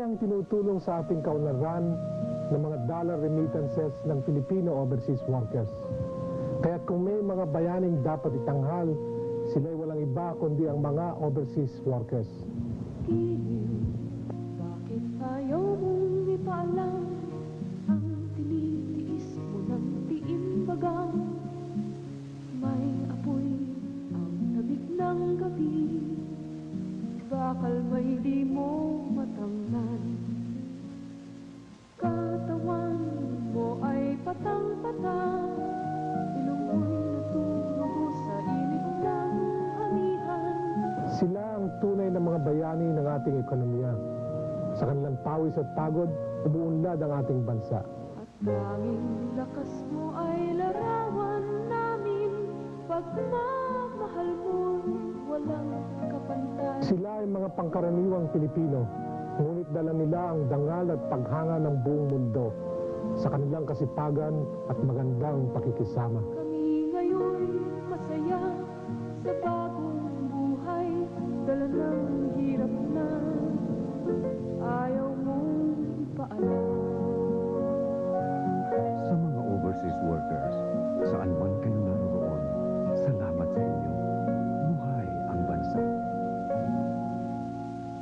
ang tinutulong sa ating kaunlaran ng mga dollar remittances ng Filipino overseas workers. Kaya kung may mga bayaning dapat itanghal, sila'y walang iba kundi ang mga overseas workers. Bakit ayaw mong ipaalam ang tinitiis mo ng tiimbagang may apoy ang tabik ng gabi, bakal may di mo matangnan. Katawan mo ay patang-patang, ilong mo'y natutubo sa init ng amihan. Sila ang tunay na mga bayani ng ating ekonomiya. Sa kanilang pawis at pagod, umuunlad ang ating bansa. At tanging lakas mo ay larawan namin, pagmamahal mo'y walang kapantay. Sila ay mga pangkaraniwang Pilipino, ngunit dala nila ang dangal at paghanga ng buong mundo sa kanilang kasipagan at magandang pakikisama. Kami ngayon masaya sa bagong buhay, dala ng hirap na ayaw mong ipaalam. Sa mga overseas workers, saan man kayo